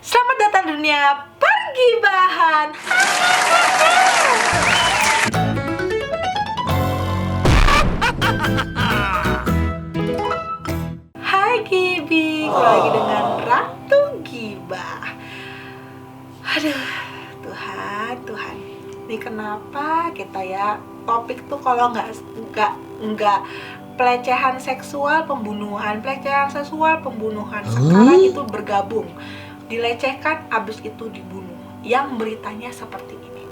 Selamat datang di dunia pergibahan. Hai Gibi, lagi dengan Ratu Gibah. Aduh, Tuhan. Ini kenapa kita ya topik tuh kalau nggak pelecehan seksual pembunuhan, sekarang itu bergabung. Dilecehkan, abis itu dibunuh. Yang beritanya seperti ini.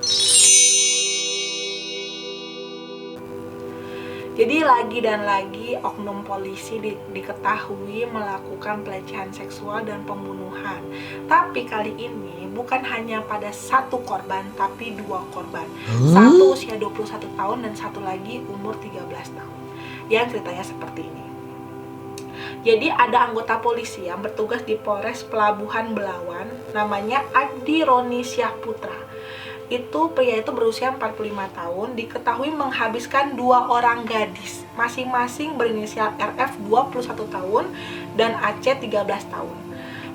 Jadi lagi dan lagi oknum polisi diketahui melakukan pelecehan seksual dan pembunuhan. Tapi kali ini bukan hanya pada satu korban, tapi dua korban. Satu usia 21 tahun dan satu lagi umur 13 tahun. Yang ceritanya seperti ini. Jadi ada anggota polisi yang bertugas di Polres Pelabuhan Belawan, namanya Adi Roni Syahputra. Pria itu berusia 45 tahun, diketahui menghabiskan dua orang gadis, masing-masing berinisial RF 21 tahun dan AC 13 tahun.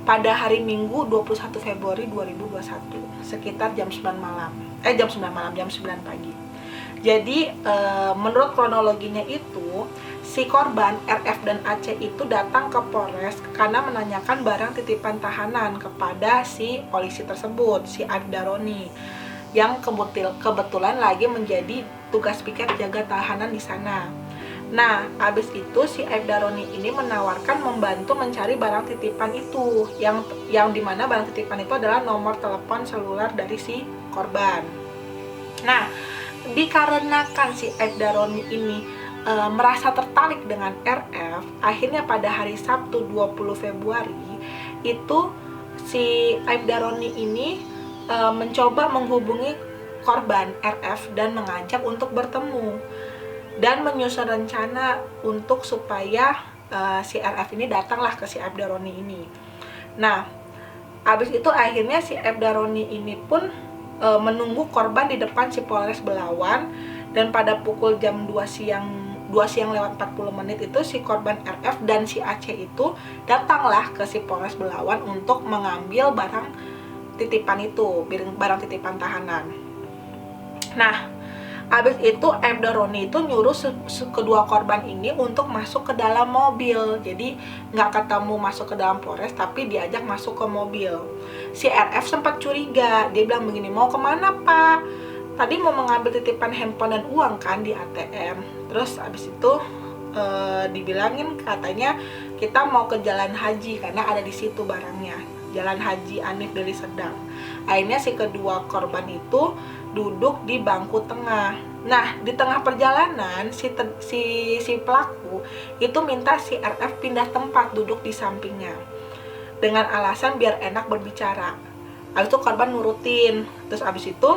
Pada hari Minggu 21 Februari 2021, sekitar jam 9 pagi. Jadi menurut kronologinya itu, si korban RF dan AC itu datang ke Polres karena menanyakan barang titipan tahanan kepada si polisi tersebut, si Aibda Roni, yang kebetulan lagi menjadi tugas piket jaga tahanan di sana. Nah, habis itu si Aibda Roni ini menawarkan membantu mencari barang titipan itu, yang dimana barang titipan itu adalah nomor telepon seluler dari si korban. Nah, dikarenakan si Aibda Roni ini merasa tertarik dengan RF, akhirnya pada hari Sabtu 20 Februari itu si Aibda Roni ini mencoba menghubungi korban RF dan mengajak untuk bertemu dan menyusun rencana untuk supaya si RF ini datanglah ke si Aibda Roni ini. Nah, habis itu akhirnya si Aibda Roni ini pun menunggu korban di depan si Polres Belawan, dan pada pukul jam 2 siang lewat 40 menit itu si korban RF dan si AC itu datanglah ke si Polres Belawan untuk mengambil barang titipan itu, barang titipan tahanan. Nah, habis itu Aibda Roni itu nyuruh kedua korban ini untuk masuk ke dalam mobil. Jadi nggak ketemu masuk ke dalam Polres, tapi diajak masuk ke mobil. Si RF sempat curiga, dia bilang begini, mau kemana Pak? Tadi mau mengambil titipan handphone dan uang kan di ATM. Terus habis itu dibilangin katanya kita mau ke Jalan Haji karena ada di situ barangnya, Jalan Haji Anif Deli Serdang. Akhirnya si kedua korban itu duduk di bangku tengah. Nah, di tengah perjalanan si pelaku itu minta si RF pindah tempat duduk di sampingnya dengan alasan biar enak berbicara. Habis itu korban nurutin. Terus habis itu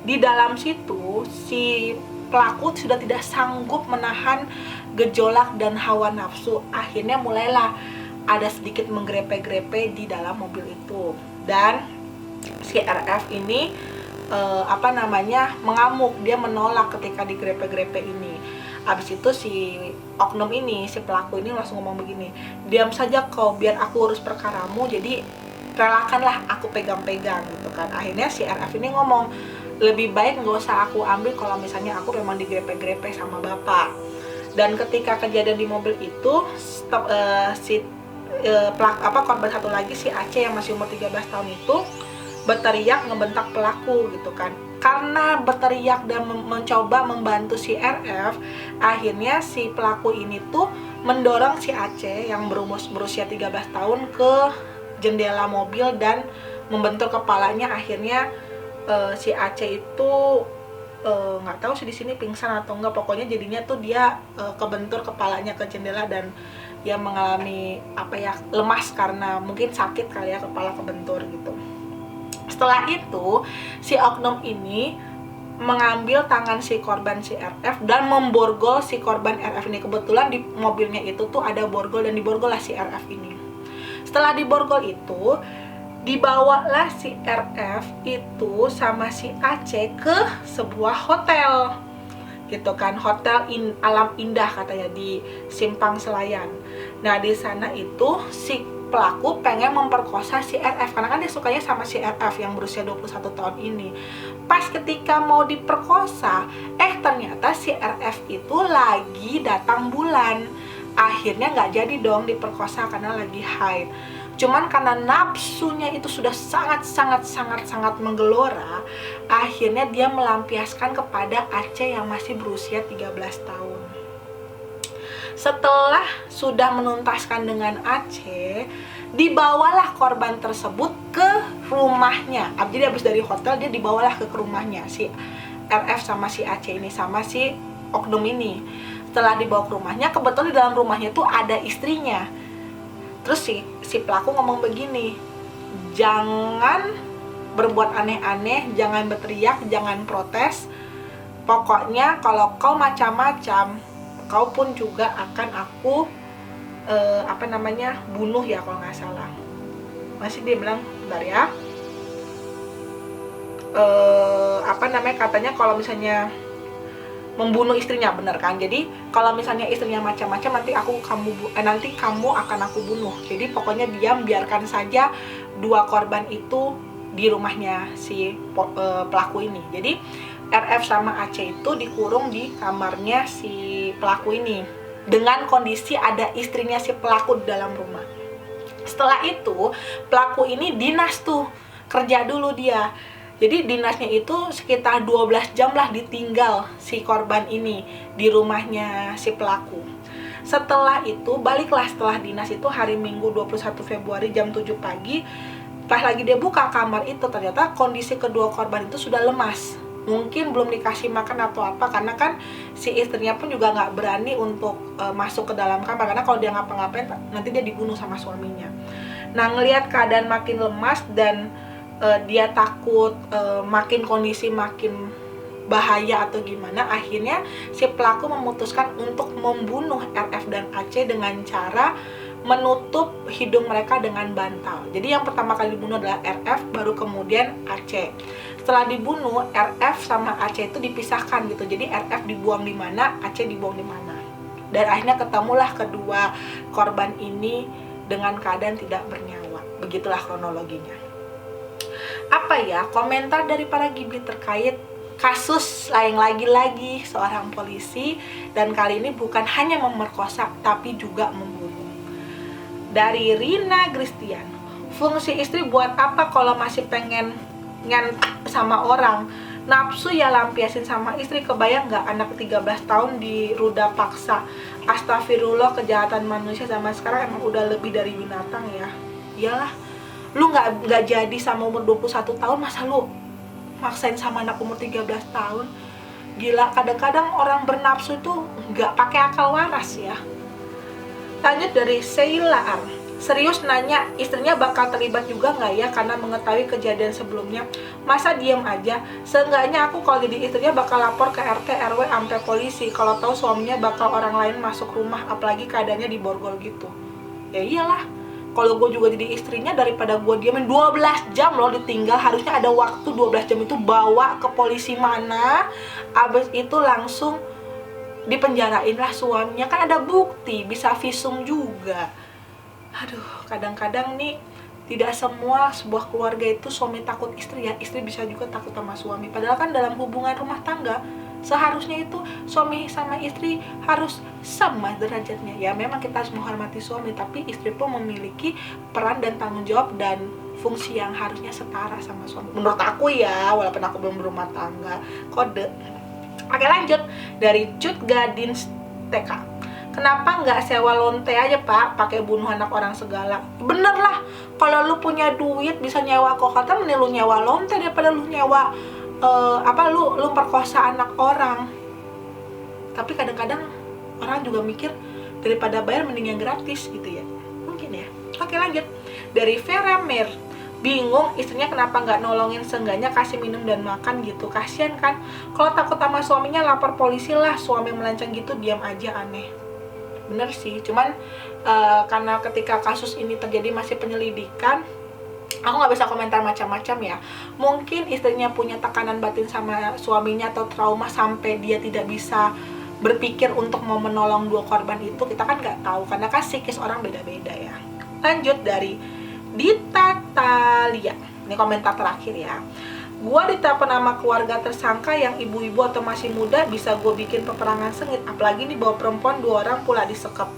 di dalam situ si pelaku sudah tidak sanggup menahan gejolak dan hawa nafsu. Akhirnya mulailah ada sedikit menggrepe-grepe di dalam mobil itu, dan si RF ini mengamuk, dia menolak ketika digrepe-grepe ini. Habis itu si oknum ini, si pelaku ini langsung ngomong begini, diam saja kau, biar aku urus perkaramu, jadi relakanlah aku pegang-pegang gitu kan. Akhirnya si RF ini ngomong, lebih baik nggak usah aku ambil kalau misalnya aku memang digrepe-grepe sama bapak. Dan ketika kejadian di mobil itu korban satu lagi, si Aceh yang masih umur 13 tahun itu berteriak ngebentak pelaku gitu kan. Karena berteriak dan mencoba membantu si RF, akhirnya si pelaku ini tuh mendorong si Aceh yang berusia 13 tahun ke jendela mobil dan membentur kepalanya. Akhirnya si Aceh itu nggak tahu sih di sini pingsan atau enggak, pokoknya jadinya tuh dia kebentur kepalanya ke jendela dan dia mengalami lemas karena mungkin sakit kali ya, kepala kebentur gitu. Setelah itu si oknum ini mengambil tangan si korban si RF dan memborgol si korban RF ini. Kebetulan di mobilnya itu tuh ada borgol dan diborgol lah si RF ini. Setelah diborgol itu, dibawalah si RF itu sama si Aceh ke sebuah hotel gitu kan, hotel Alam Indah katanya di Simpang Selayan. Nah, di sana itu si pelaku pengen memperkosa si RF karena kan dia sukanya sama si RF yang berusia 21 tahun ini. Pas ketika mau diperkosa, ternyata si RF itu lagi datang bulan. Akhirnya nggak jadi dong diperkosa karena lagi haid. Cuman karena nafsunya itu sudah sangat menggelora, akhirnya dia melampiaskan kepada Aceh yang masih berusia 13 tahun. Setelah sudah menuntaskan dengan Aceh, dibawalah korban tersebut ke rumahnya. Jadi habis dari hotel dia dibawalah ke rumahnya si RF sama si Aceh ini sama si oknum ini. Setelah dibawa ke rumahnya, kebetulan di dalam rumahnya tuh ada istrinya. Terus si pelaku ngomong begini, jangan berbuat aneh-aneh, jangan berteriak, jangan protes. Pokoknya kalau kau macam-macam, kau pun juga akan aku bunuh ya kalau nggak salah. Masih dia bilang, bentar ya. Katanya kalau misalnya membunuh istrinya, bener kan? Jadi kalau misalnya istrinya macam-macam, nanti kamu akan aku bunuh. Jadi pokoknya diam, biarkan saja dua korban itu di rumahnya si pelaku ini. Jadi RF sama Aceh itu dikurung di kamarnya si pelaku ini dengan kondisi ada istrinya si pelaku di dalam rumah. Setelah itu pelaku ini dinas tuh, kerja dulu dia. Jadi dinasnya itu sekitar 12 jam lah ditinggal si korban ini di rumahnya si pelaku. Setelah itu baliklah setelah dinas itu hari Minggu 21 Februari jam 7 pagi. Pas lagi dia buka kamar itu, ternyata kondisi kedua korban itu sudah lemas. Mungkin belum dikasih makan atau apa, karena kan si istrinya pun juga nggak berani untuk masuk ke dalam kamar, karena kalau dia ngapa-ngapain nanti dia dibunuh sama suaminya. Nah, ngelihat keadaan makin lemas dan dia takut kondisi makin bahaya atau gimana, akhirnya si pelaku memutuskan untuk membunuh RF dan Aceh dengan cara menutup hidung mereka dengan bantal. Jadi yang pertama kali dibunuh adalah RF, baru kemudian Aceh. Setelah dibunuh, RF sama Aceh itu dipisahkan gitu. Jadi RF dibuang di mana, Aceh dibuang di mana. Dan akhirnya ketemulah kedua korban ini dengan keadaan tidak bernyawa. Begitulah kronologinya. Apa ya komentar dari para Ghibli terkait kasus yang lagi-lagi seorang polisi, dan kali ini bukan hanya memerkosa tapi juga membunuh. Dari Rina Christian, fungsi istri buat apa kalau masih pengen nyantak sama orang? Nafsu ya lampiasin sama istri. Kebayang nggak anak 13 tahun diruda paksa? Astagfirullah, kejahatan manusia zaman sekarang emang udah lebih dari binatang ya. Iyalah, lu nggak jadi sama umur 21 tahun, masa lu maksain sama anak umur 13 tahun? Gila, kadang-kadang orang bernafsu itu nggak pakai akal waras ya. Lanjut dari Sheila R. Serius nanya, istrinya bakal terlibat juga nggak ya karena mengetahui kejadian sebelumnya? Masa diem aja? Seenggaknya aku kalau jadi istrinya bakal lapor ke RT, RW, sampai polisi kalau tahu suaminya bakal orang lain masuk rumah, apalagi keadaannya di borgol gitu. Ya iyalah, kalau gue juga jadi istrinya, daripada gue diamin 12 jam loh ditinggal, harusnya ada waktu 12 jam itu bawa ke polisi mana, abis itu langsung dipenjarain lah suaminya, kan ada bukti, bisa visum juga. Aduh, kadang-kadang nih tidak semua sebuah keluarga itu suami takut istri ya, istri bisa juga takut sama suami. Padahal kan dalam hubungan rumah tangga seharusnya itu suami sama istri harus sama derajatnya. Ya memang kita harus menghormati suami, tapi istri pun memiliki peran dan tanggung jawab dan fungsi yang harusnya setara sama suami. Menurut aku ya, walaupun aku belum berumah tangga, kode. Oke, lanjut dari Cut Gadins TK. Kenapa nggak sewa lonte aja pak, pakai bunuh anak orang segala? Bener lah, kalau lu punya duit bisa nyewa kokatan, mending lu nyewa lonte daripada lu nyewa lu perkosa anak orang. Tapi kadang-kadang orang juga mikir daripada bayar mending yang gratis gitu ya, mungkin ya. Oke, lanjut dari Vera Mer. Bingung istrinya kenapa nggak nolongin, seenggaknya kasih minum dan makan gitu, kasian kan. Kalau takut sama suaminya lapor polisi lah, suami melenceng gitu diam aja, aneh. Bener sih, cuman karena ketika kasus ini terjadi masih penyelidikan, aku nggak bisa komentar macam-macam ya. Mungkin istrinya punya tekanan batin sama suaminya atau trauma sampai dia tidak bisa berpikir untuk mau menolong dua korban itu, kita kan nggak tahu karena kan psikis orang beda-beda ya. Lanjut dari Dita Talia. Ini komentar terakhir ya. Gua ditelepon sama keluarga tersangka yang ibu-ibu atau masih muda, bisa gue bikin peperangan sengit. Apalagi nih bawa perempuan 2 orang pula disekep.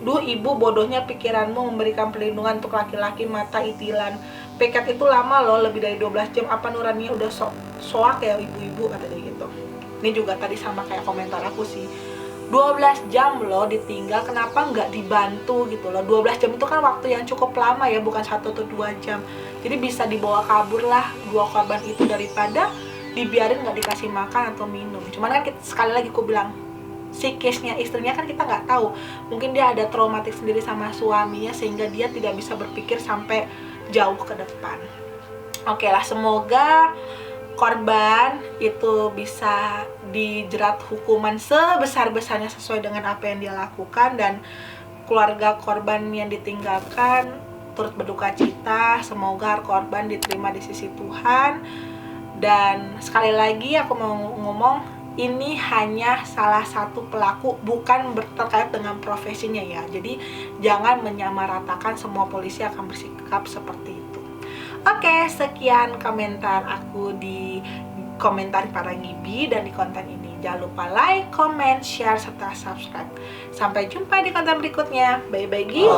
Duh ibu, bodohnya pikiranmu memberikan perlindungan untuk laki-laki mata itilan. Piket itu lama loh, lebih dari 12 jam. Apa nuraninya udah soak ya ibu-ibu, kata dia gitu. Ini juga tadi sama kayak komentar aku sih. 12 jam loh ditinggal, kenapa nggak dibantu gitu loh. 12 jam itu kan waktu yang cukup lama ya, bukan 1 atau 2 jam. Jadi bisa dibawa kabur lah 2 korban itu daripada dibiarin nggak dikasih makan atau minum. Cuman kan sekali lagi aku bilang, psikisnya istrinya kan kita nggak tahu. Mungkin dia ada traumatik sendiri sama suaminya sehingga dia tidak bisa berpikir sampai jauh ke depan. Oke lah, semoga korban itu bisa dijerat hukuman sebesar-besarnya sesuai dengan apa yang dia lakukan, dan keluarga korban yang ditinggalkan turut berduka cita. Semoga korban diterima di sisi Tuhan. Dan sekali lagi aku mau ngomong, ini hanya salah satu pelaku, bukan terkait dengan profesinya ya. Jadi jangan menyamaratakan semua polisi akan bersikap seperti itu. Oke, sekian komentar aku di komentar para Gibi dan di konten ini. Jangan lupa like, comment, share, serta subscribe. Sampai jumpa di konten berikutnya. Bye-bye Gibi.